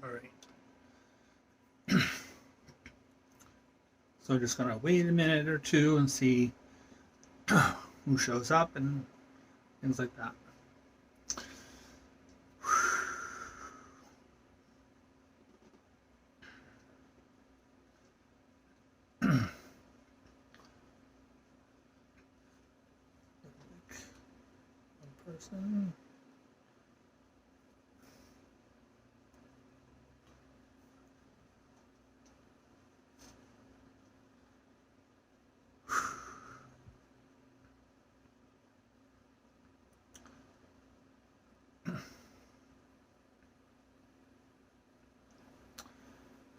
All right. So I'm just going to wait a minute or two and see who shows up and things like that. One person.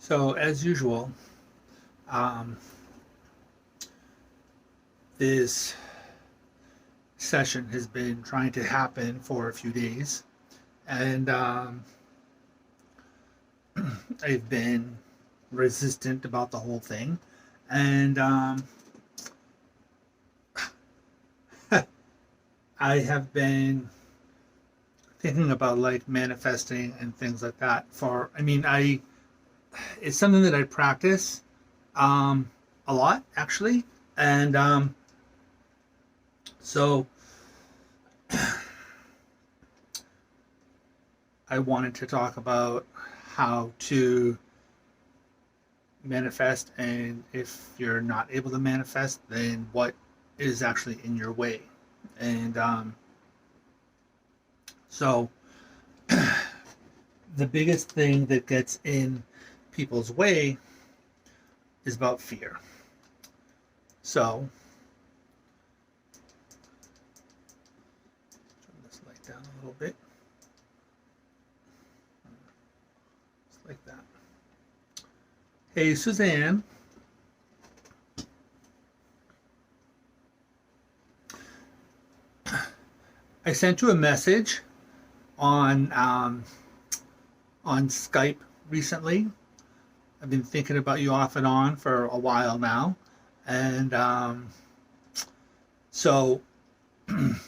So as usual, um, this session has been trying to happen for a few days, and I've been resistant about the whole thing, and I have been thinking about like manifesting and things like that. For I mean, I it's something that I practice um, a lot actually, and so I wanted to talk about how to manifest, and if you're not able to manifest, then what is actually in your way. And so the biggest thing that gets in people's way is about fear. So turn this light down a little bit, just like that. Hey, Suzanne. I sent you a message on Skype recently. I've been thinking about you off and on for a while now, and so I'm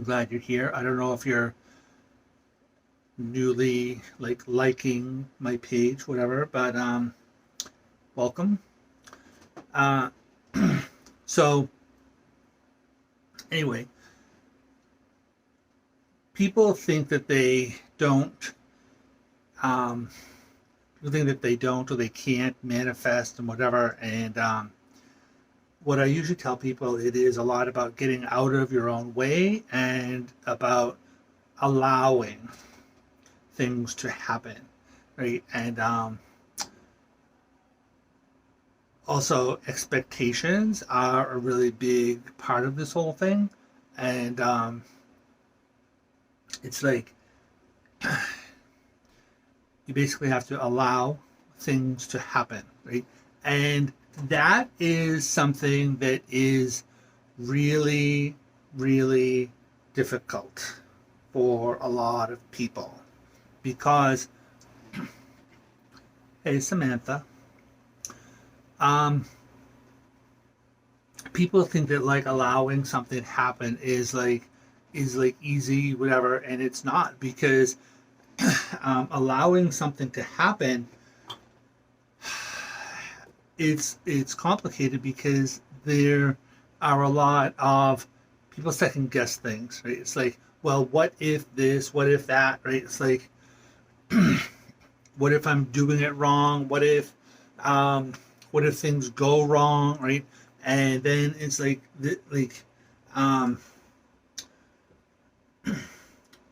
glad you're here. I don't know if you're newly like liking my page, whatever, but welcome. Uh, so anyway, people think that they don't um, people think that they don't or they can't manifest and whatever, and what I usually tell people, it is a lot about getting out of your own way and about allowing things to happen, right? And also expectations are a really big part of this whole thing, and it's like you basically have to allow things to happen, right? And that is something that is really, really difficult for a lot of people because, hey, Samantha, um, people think that like allowing something to happen is like easy, whatever, and it's not because allowing something to happen, it's complicated because there are a lot of people second guess things, right? It's like, well, what if this, what if that, right? It's like, what if I'm doing it wrong? Um, what if things go wrong, right? And then it's um,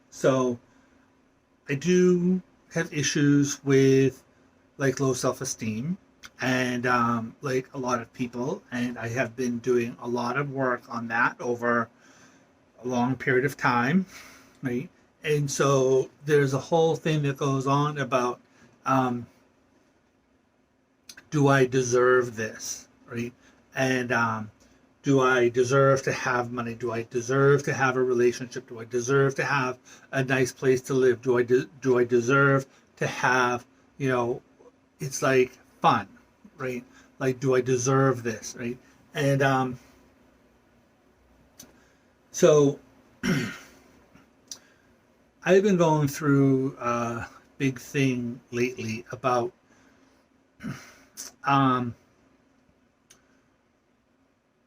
so I do have issues with like low self-esteem and like a lot of people, and I have been doing a lot of work on that over a long period of time, right? And so there's a whole thing that goes on about um, do I deserve this, right? And do I deserve to have money? Do I deserve to have a relationship? Do I deserve to have a nice place to live? Do I deserve to have, you know, it's like fun, right? Like, do I deserve this, right? And so I've been going through big thing lately about um,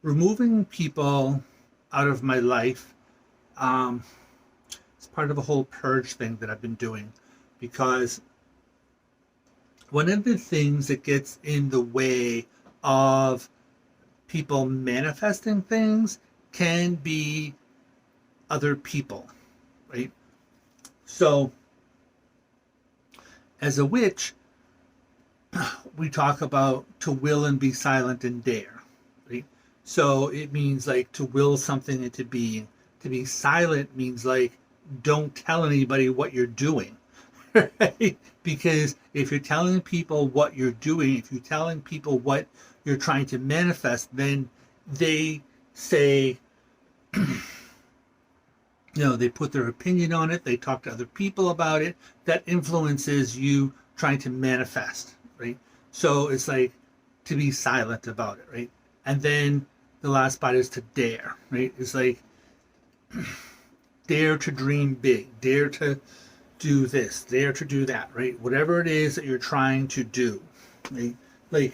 removing people out of my life. Um, it's part of a whole purge thing that I've been doing, because one of the things that gets in the way of people manifesting things can be other people, right? So, as a witch, we talk about to will and be silent and dare, right? So it means like to will something into being. To be silent means like don't tell anybody what you're doing, right? Because if you're telling people what you're doing, if you're telling people what you're trying to manifest, then they say, they put their opinion on it, they talk to other people about it, that influences you trying to manifest, right? So it's like to be silent about it, right? And then the last part is to dare, right? It's like dare to dream big, dare to do this, dare to do that, right? Whatever it is that you're trying to do, right? Like,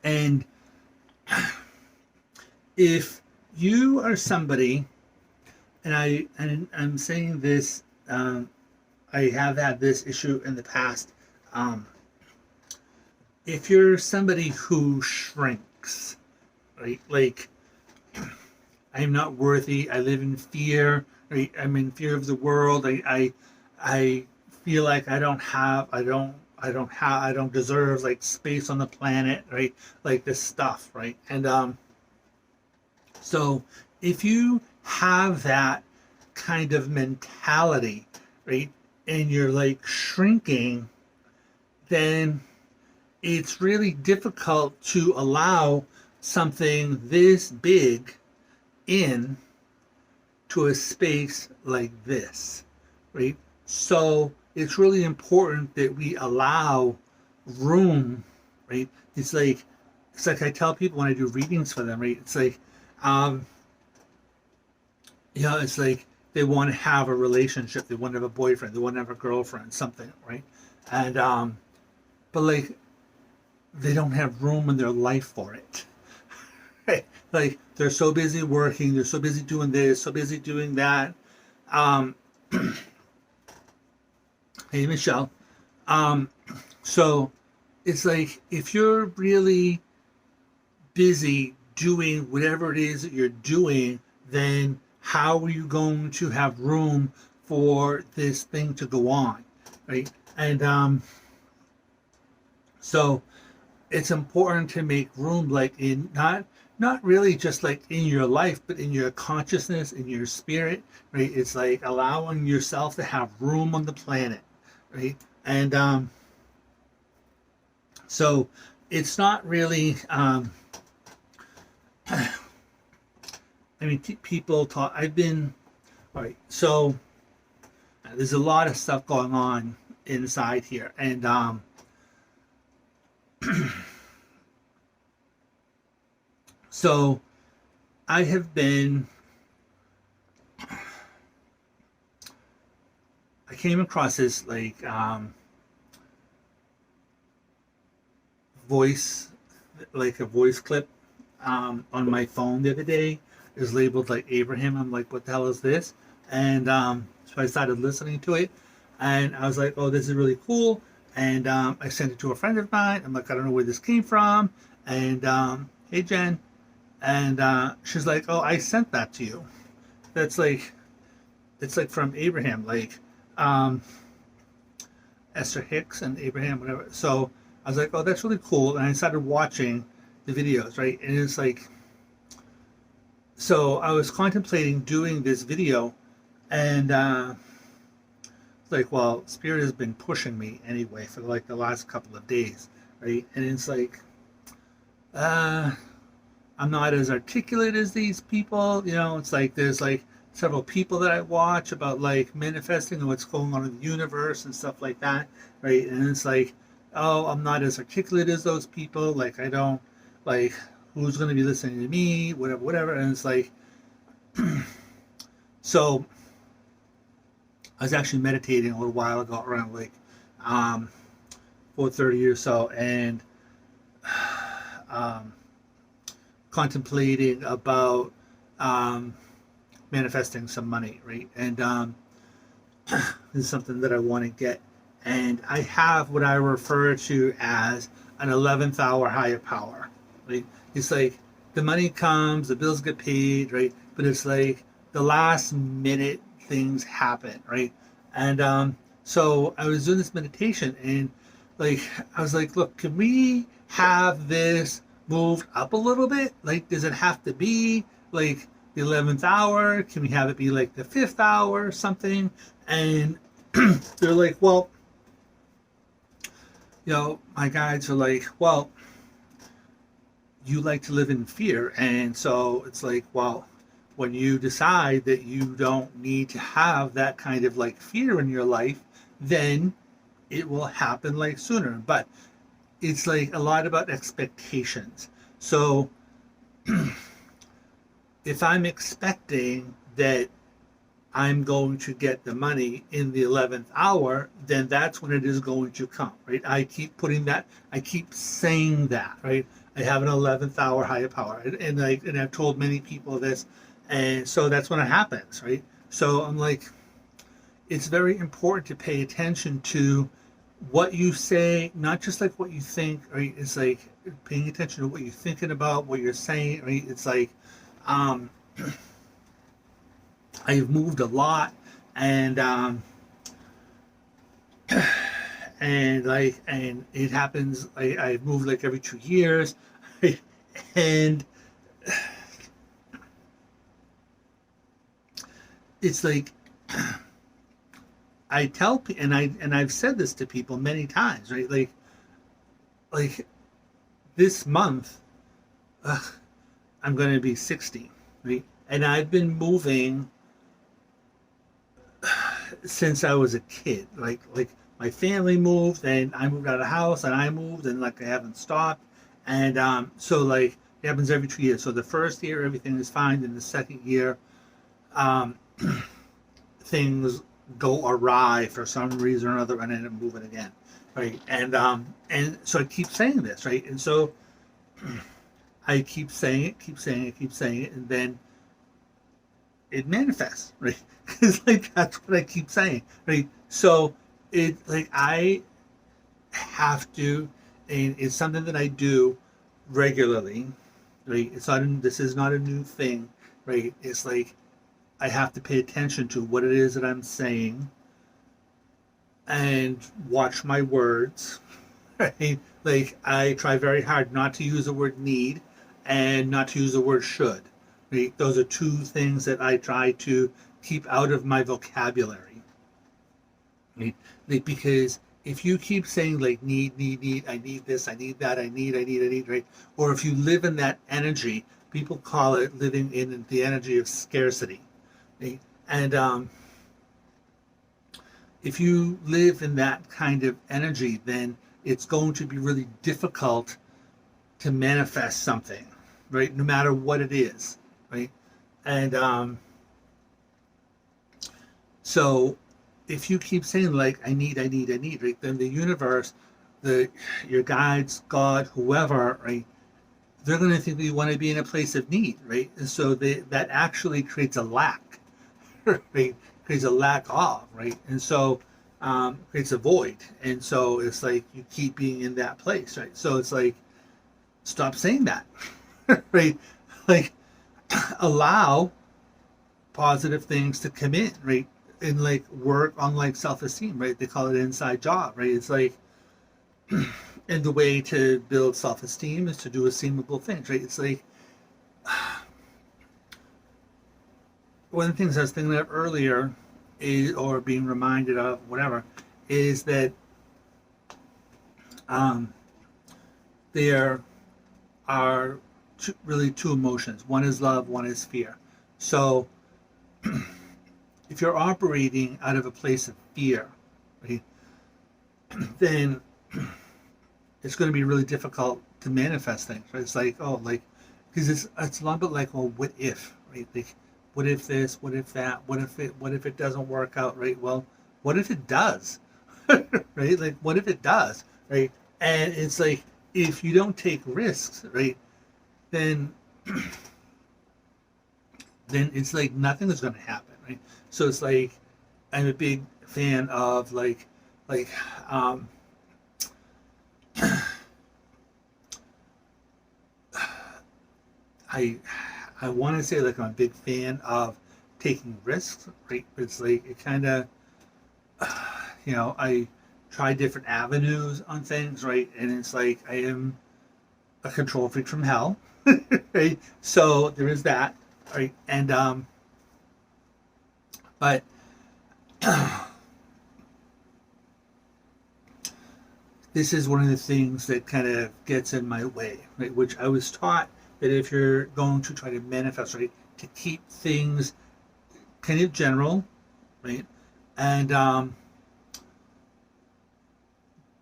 and if you are somebody, I'm saying this, I have had this issue in the past. Um, if you're somebody who shrinks, right? Like, I'm not worthy. I live in fear. Right? I'm in fear of the world. I feel like I don't deserve like space on the planet, right? Like this stuff, right? And so if you have that kind of mentality, right, and you're like shrinking, then it's really difficult to allow something this big in to a space like this, right? So it's really important that we allow room, right? It's like I tell people when I do readings for them, right? It's like, um, it's like they want to have a relationship, they want to have a boyfriend, they want to have a girlfriend, something, right? And but like they don't have room in their life for it. Right? Like they're so busy working, they're so busy doing this, so busy doing that. Um, hey Michelle. Um, so it's like if you're really busy doing whatever it is that you're doing, then how are you going to have room for this thing to go on, right? And so it's important to make room, like in not really just like in your life, but in your consciousness, in your spirit, right? It's like allowing yourself to have room on the planet, right? And so it's not really. I mean, people talk. I've been all right. So there's a lot of stuff going on inside here, and so I have been. I came across this like voice, like a voice clip on my phone the other day. It was labeled like Abraham. I'm like, what the hell is this? And so I started listening to it, and I was like, oh, this is really cool. And I sent it to a friend of mine. I'm like, I don't know where this came from. And hey, Jen. And she's like, oh, I sent that to you. That's like, it's like from Abraham, like um, Esther Hicks and Abraham, whatever. So I was like, oh, that's really cool. And I started watching the videos, right? And it's like, so I was contemplating doing this video, and like, well, Spirit has been pushing me anyway for like the last couple of days, right? And it's like, uh, I'm not as articulate as these people, it's like there's like several people that I watch about like manifesting and what's going on in the universe and stuff like that, right? And it's like, oh, I'm not as articulate as those people. Like I don't like who's going to be listening to me, whatever. And it's like, so I was actually meditating a little while ago around like um, 4:30 or so, and um, contemplating about um, manifesting some money, right? And this is something that I want to get. And I have what I refer to as an 11th hour higher power, right? It's like the money comes, the bills get paid, right? But it's like the last minute things happen, right? And so I was doing this meditation, and like I was like, look, can we have this moved up a little bit? Like, does it have to be like the 11th hour? Can we have it be like the 5th hour or something? And they're like, well, my guides are like, well, you like to live in fear. And so it's like, well, when you decide that you don't need to have that kind of like fear in your life, then it will happen like sooner. But it's like a lot about expectations. So if I'm expecting that I'm going to get the money in the 11th hour, then that's when it is going to come, right? I keep putting that, I keep saying that, right? I have an 11th hour higher power. And I've told many people this. And so that's when it happens, right? So I'm like, it's very important to pay attention to what you say, not just like what you think, right? It's like paying attention to what you're thinking about, what you're saying, right? It's like, um, I've moved a lot, and and it happens. I've moved like every 2 years, and it's like I tell people, and I've said this to people many times, right? Like this month, I'm going to be 60, right? And I've been moving since I was a kid. Like my family moved, and I moved out of the house, and I moved, and like I haven't stopped. And so like it happens every 2 years. So the first year everything is fine, then the second year um, things go awry for some reason or another, and I end up moving again, right? And so I keep saying this, right? And so I keep saying it, keep saying it, keep saying it, and then it manifests, right? Because like that's what I keep saying, right? So it like I have to, and it's something that I do regularly, right? This is not a new thing, right? It's like I have to pay attention to what it is that I'm saying and watch my words, right? Like I try very hard not to use the word need and not to use the word should. Right? Those are two things that I try to keep out of my vocabulary. Right? Like, because if you keep saying like need, I need this, I need that, I need, right? Or if you live in that energy, people call it living in the energy of scarcity. Right? And if you live in that kind of energy, then it's going to be really difficult to manifest something, right? No matter what it is, right? And so if you keep saying like I need, right? Then the universe, your guides, God, whoever, right? They're going to think that you want to be in a place of need, right? And so that actually creates a lack, right? Creates a lack of, right? And so creates a void. And so it's like you keep being in that place, right? So it's like stop saying that, right? Like allow positive things to come in, right? And like work on like self-esteem, right? They call it inside job, right? It's like, and the way to build self-esteem is to do esteemable things, right? It's like one of the things I was thinking of earlier is, or being reminded of, whatever, is that there are really two emotions. One is love, one is fear. So if you're operating out of a place of fear, right, then it's going to be really difficult to manifest things. Right? It's like, oh, like, because it's a lot bit like, well, what if, right? Like, what if this, what if that, what if it doesn't work out, right? Well, what if it does? Right? Like, what if it does, right? And it's like, if you don't take risks, right, then it's like nothing is going to happen, right? So it's like, I'm a big fan of like um, I I want to say like I'm a big fan of taking risks, right? It's like it kind of I try different avenues on things, right? And it's like I am a control freak from hell, right? So there is that, right? And but this is one of the things that kind of gets in my way, right? Which I was taught that if you're going to try to manifest, right, to keep things kind of general, right, and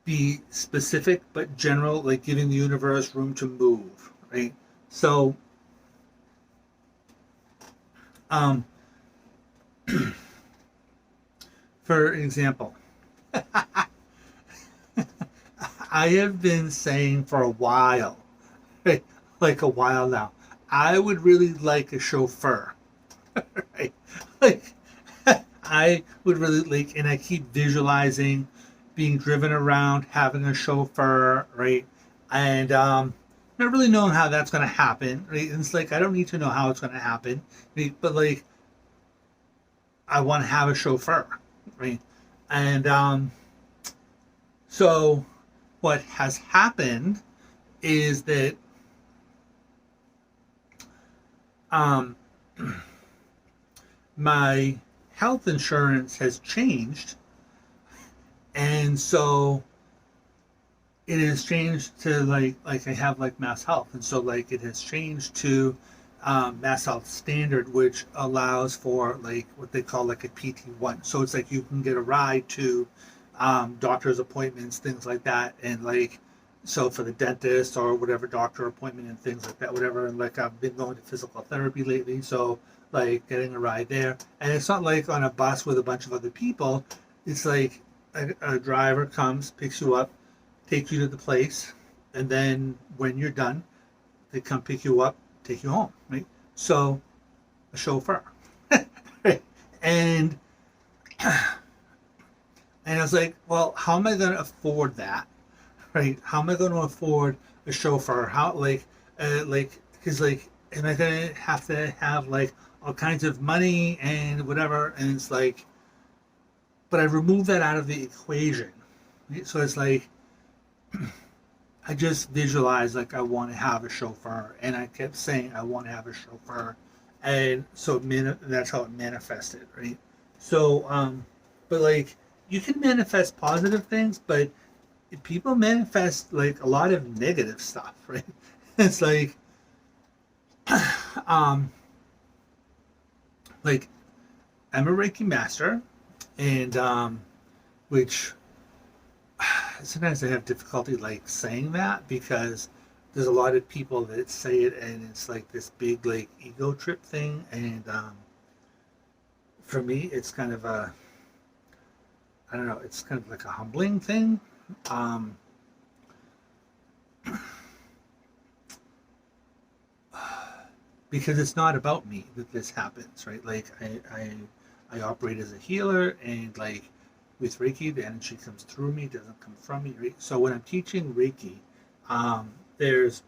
be specific but general, like giving the universe room to move, right? So, um, for example, I have been saying for a while, right, like a while now, I would really like a chauffeur, right? Like, I would really like, and I keep visualizing being driven around, having a chauffeur, right? And not really knowing how that's going to happen, right? And it's like, I don't need to know how it's going to happen, right? But like, I want to have a chauffeur, right? And so what has happened is that um, my health insurance has changed, and so it has changed to like I have like Mass Health, and so like it has changed to Mass Health Standard, which allows for like what they call like a PT1. So it's like you can get a ride to doctor's appointments, things like that, and like so for the dentist or whatever doctor appointment and things like that, whatever. And like I've been going to physical therapy lately, so like getting a ride there, and it's not like on a bus with a bunch of other people. It's like a driver comes, picks you up, takes you to the place, and then when you're done, they come pick you up, take you home, right? So a chauffeur, right? And I was like, well, how am I going to afford that, right? How am I going to afford a chauffeur? How like because like am I going to have like all kinds of money and whatever? And it's like, but I removed that out of the equation, right? So it's like I just visualized like I want to have a chauffeur, and I kept saying I want to have a chauffeur, and so that's how it manifested, right? So, but like you can manifest positive things, but people manifest like a lot of negative stuff, right? It's um, like I'm a Reiki master, and which sometimes I have difficulty like saying that because there's a lot of people that say it and it's like this big like ego trip thing, and for me it's kind of a I don't know, it's kind of like a humbling thing, um, because it's not about me that this happens, right? Like I operate as a healer, and like with Reiki, the energy comes through me, doesn't come from me. Right? So when I'm teaching Reiki, there's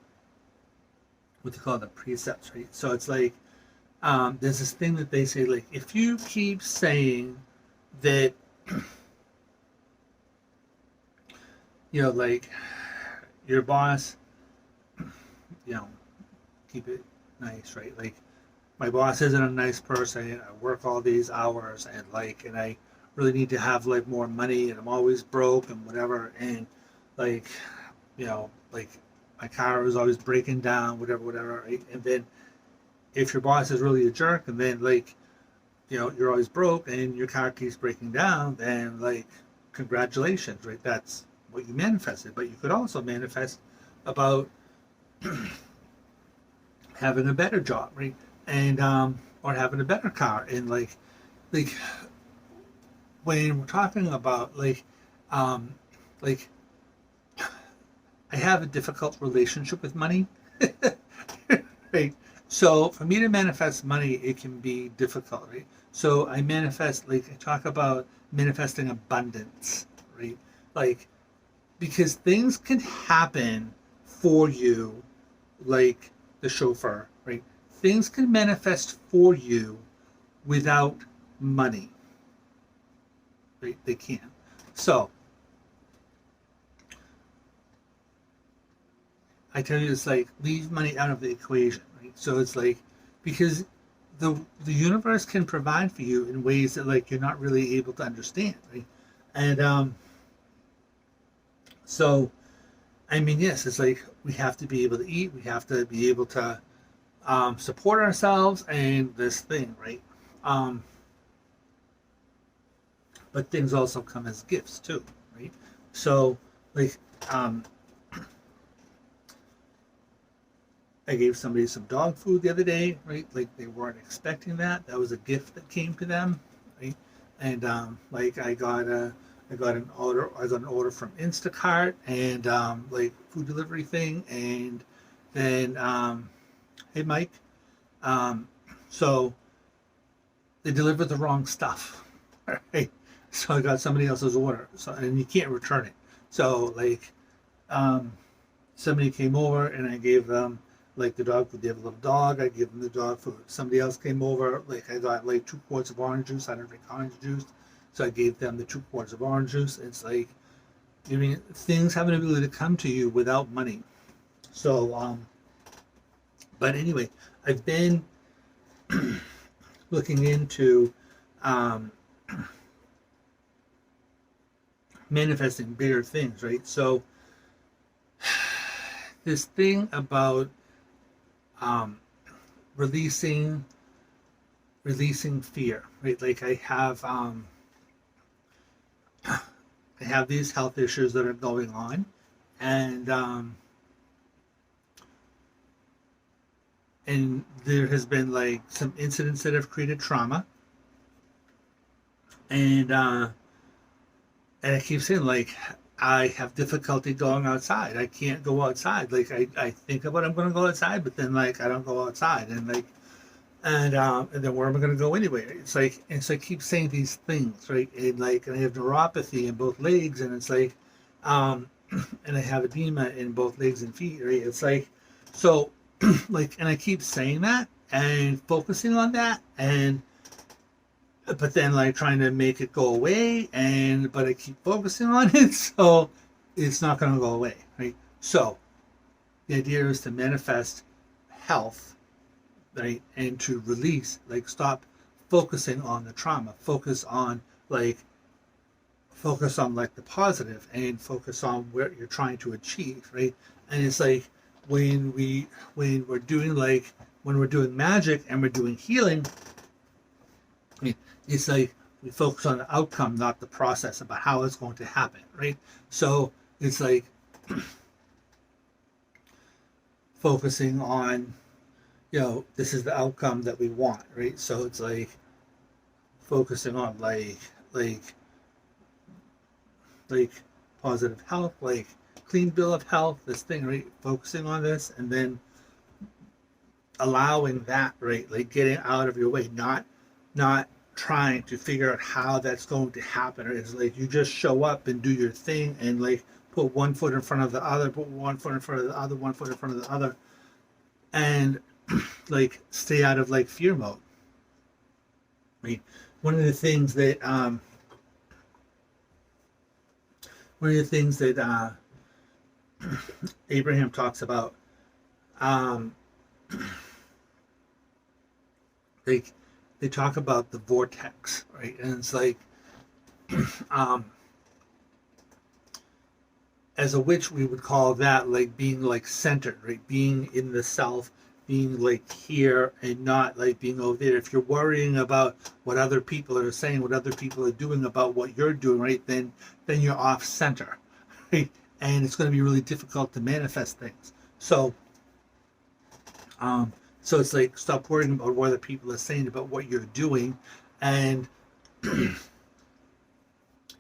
what they call the precepts, right? So it's like there's this thing that they say, like if you keep saying that, like your boss, you know, keep it nice, right? Like my boss isn't a nice person. I work all these hours, and I really need to have like more money, and I'm always broke and whatever, and like like my car is always breaking down, whatever, right? And then if your boss is really a jerk, and then like you're always broke and your car keeps breaking down, then like congratulations, right? That's what you manifested. But you could also manifest about having a better job, right? And or having a better car. And like when we're talking about um, like I have a difficult relationship with money, right? So for me to manifest money, it can be difficult, right? So I manifest, like I talk about manifesting abundance, right? Like because things can happen for you, like the chauffeur, right? Things can manifest for you without money, right? They can. So I tell you, it's like leave money out of the equation, right? So it's like because the universe can provide for you in ways that like you're not really able to understand, right? And so I mean, yes, it's like we have to be able to eat, we have to be able to support ourselves and this thing, right? Um, but things also come as gifts too, right? So like um, I gave somebody some dog food the other day, right? Like they weren't expecting that. That was a gift that came to them, right? And like I got an order from Instacart and like food delivery thing, and then hey Mike, um, so they delivered the wrong stuff, right? So I got somebody else's order, so and you can't return it. So like um, somebody came over and I gave them like the dog food. They have a little dog. I give them the dog food. Somebody else came over. Like I got like 2 quarts of orange juice. I don't drink orange juice, so I gave them the 2 quarts of orange juice. It's like I mean things have an ability to come to you without money. So but anyway, I've been looking into um, manifesting bigger things, right? So this thing about um, releasing fear, right? Like I have these health issues that are going on, and there has been like some incidents that have created trauma, and and I keep saying like I have difficulty going outside. I can't go outside. Like I think about I'm going to go outside, but then like I don't go outside, and like and then where am I going to go anyway? It's like and so I keep saying these things, right? And I have neuropathy in both legs, and it's like um, and I have edema in both legs and feet, right? It's like so like and I keep saying that and focusing on that and but then like trying to make it go away and but I keep focusing on it so it's not going to go away, right? So the idea is to manifest health, right? And to release, like stop focusing on the trauma, like focus on like the positive and focus on what you're trying to achieve, right? And it's like when we when we're doing like when we're doing magic and we're doing healing, I mean, it's like we focus on the outcome, not the process about how it's going to happen, right? So it's like focusing on, this is the outcome that we want, right? So it's like focusing on like like positive health, like clean bill of health, this thing, right? Focusing on this and then allowing that, right? Like getting out of your way, not trying to figure out how that's going to happen. Or it's like you just show up and do your thing and like put one foot in front of the other, put one foot in front of the other, one foot in front of the other, and like stay out of like fear mode. I mean, one of the things that one of the things that Abraham talks about, um, they they talk about the vortex, right? And it's like, um, as a witch, we would call that like being like centered, right? Being in the self, being like here and not like being over there. If you're worrying about what other people are saying, what other people are doing about what you're doing, right? Then you're off center, right? And it's going to be really difficult to manifest things. So, So it's like, stop worrying about what other people are saying about what you're doing, and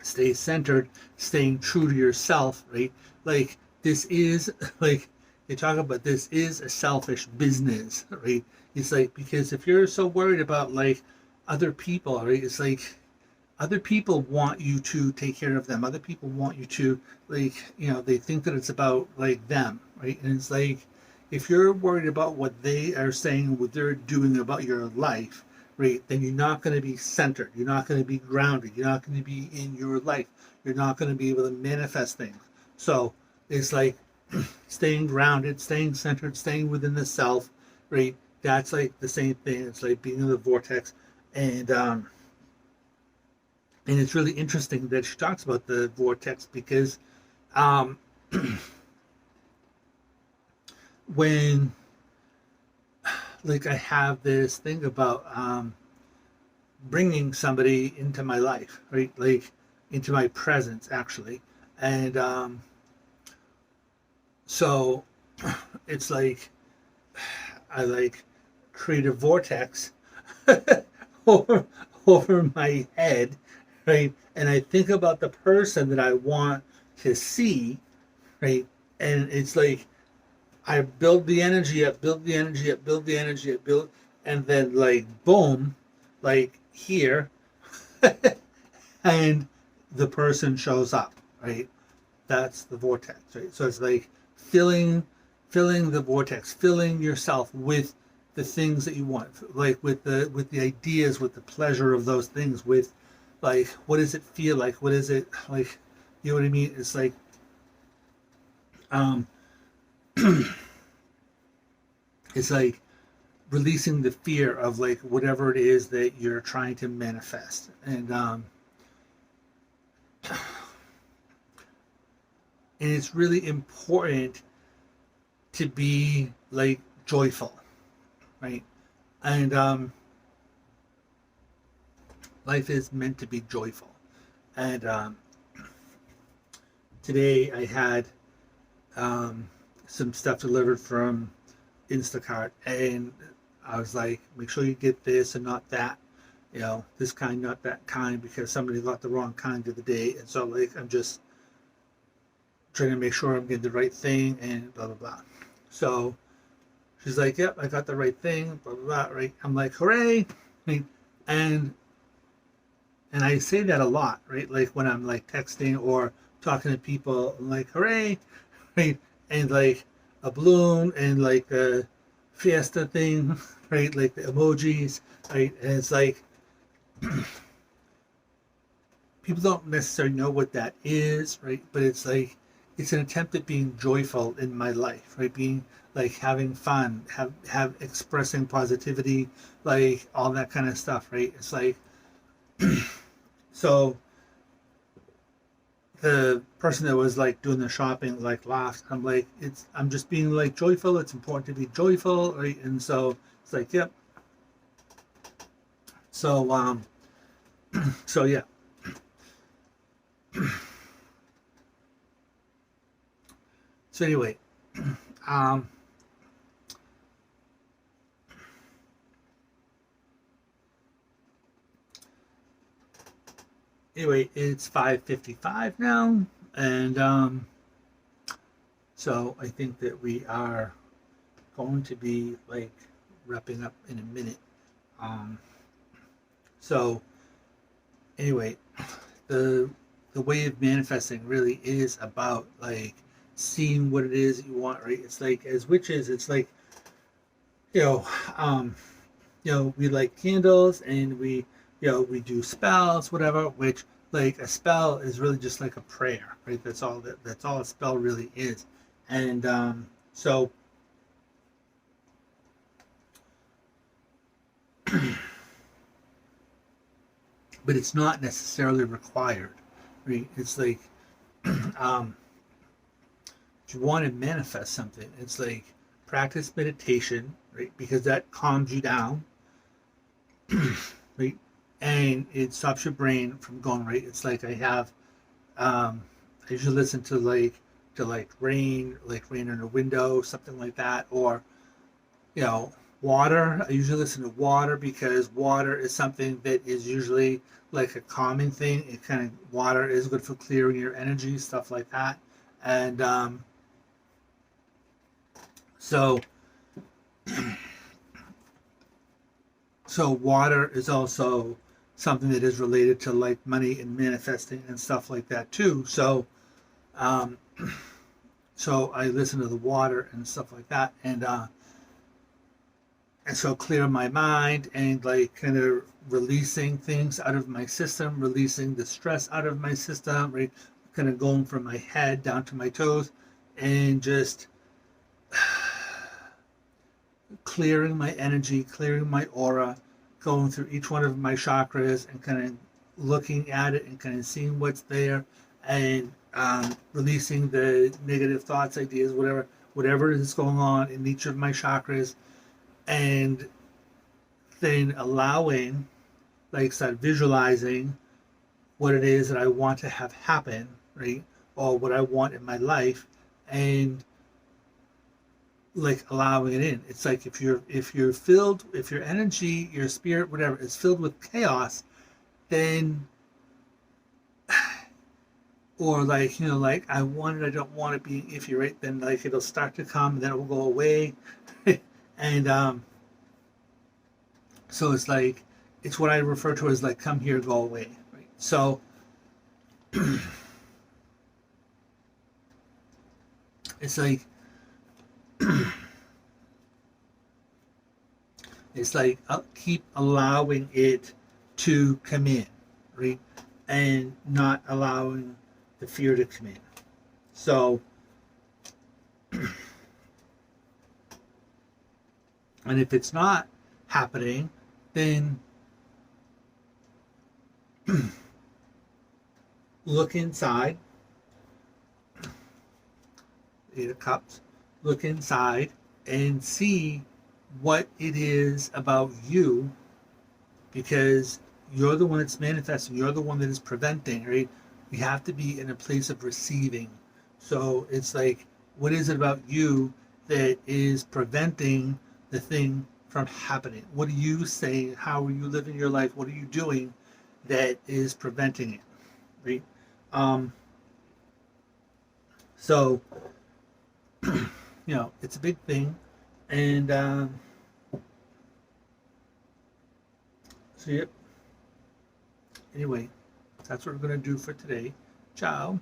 stay centered, staying true to yourself, right? Like, this is like, they talk about, this is a selfish business, right? It's like, because if you're so worried about like other people, right? It's like, other people want you to take care of them. Other people want you to, like, they think that it's about like them, right? And it's like, if you're worried about what they are saying, what they're doing about your life, right, then you're not going to be centered. You're not going to be grounded. You're not going to be in your life. You're not going to be able to manifest things. So it's like, staying grounded, staying centered, staying within the self, right? That's like the same thing. It's like being in the vortex, and it's really interesting that she talks about the vortex, because um, when, like, I have this thing about bringing somebody into my life, right? Like, into my presence, actually. And so it's like, I like create a vortex over over my head, right? And I think about the person that I want to see, right? And it's like, I build the energy up, build the energy up, build the energy up, build, and then like boom, like here, and the person shows up, right? That's the vortex, right? So it's like filling the vortex, filling yourself with the things that you want, like with the ideas, with the pleasure of those things, with like, what does it feel like? What is it like? You know what I mean? It's like, um, it's like releasing the fear of like whatever it is that you're trying to manifest, and it's really important to be like joyful, right? And life is meant to be joyful. And today I had some stuff delivered from Instacart, and I was like, make sure you get this and not that, this kind, not that kind, because somebody got the wrong kind of the day. And so like, I'm just trying to make sure I'm getting the right thing, and blah blah blah. So she's like, yep, I got the right thing, blah blah blah, right? I'm like, hooray. And and I say that a lot, right? Like when I'm like texting or talking to people, I'm like, hooray, right? And like a balloon and like a fiesta thing, right? Like the emojis, right? And it's like, people don't necessarily know what that is, right? But it's like, it's an attempt at being joyful in my life, right? Being like, having fun, have expressing positivity, like all that kind of stuff, right? It's like, so the person that was like doing the shopping like laughed. I'm like, I'm just being like joyful. It's important to be joyful, right? And so it's like, yep. So so yeah. So anyway, um anyway, it's 5:55 now, and so I think that we are going to be like wrapping up in a minute. Um, so anyway, the the way of manifesting really is about like seeing what it is you want, right? It's like, as witches, it's like, you know, um, we light candles, and we do spells, whatever, which, like, a spell is really just like a prayer, right? That's all a spell really is. And so but it's not necessarily required, right? It's like, um if you want to manifest something, it's like, practice meditation, right? Because that calms you down, right? And it stops your brain from going, right? It's like, I usually listen to like rain, like rain in a window, something like that, or you know, Water, I usually listen to water because water is something that is usually like a calming thing. It kind of, water is good for clearing your energy, stuff like that. And so so water is also something that is related to like money and manifesting and stuff like that too. Um, so I listen to the water and stuff like that, and so clear my mind and like kind of releasing things out of my system, releasing the stress out of my system, right? Kind of going from my head down to my toes, and just clearing my energy, clearing my aura, going through each one of my chakras and kind of looking at it and kind of seeing what's there, and releasing the negative thoughts, ideas, whatever is going on in each of my chakras, and then allowing, like, start visualizing what it is that I want to have happen, right? Or what I want in my life, and like allowing it in. It's like if you're filled, if your energy, your spirit, whatever, is filled with chaos, then, or like, like I want it, I don't want it being iffy, right? Then like it'll start to come, and then it will go away, and so it's like, it's what I refer to as like come here, go away, right? So it's like it's like I'll keep allowing it to come in, right? And not allowing the fear to come in. So, and if it's not happening, then look inside, Eight of Cups, look inside and see what it is about you, because you're the one that's manifesting, you're the one that is preventing, right? We have to be in a place of receiving. So it's like, what is it about you that is preventing the thing from happening? What are you saying? How are you living your life? What are you doing that is preventing it, right? Um, so, it's a big thing. And so, yep. Anyway, that's what we're going to do for today. Ciao.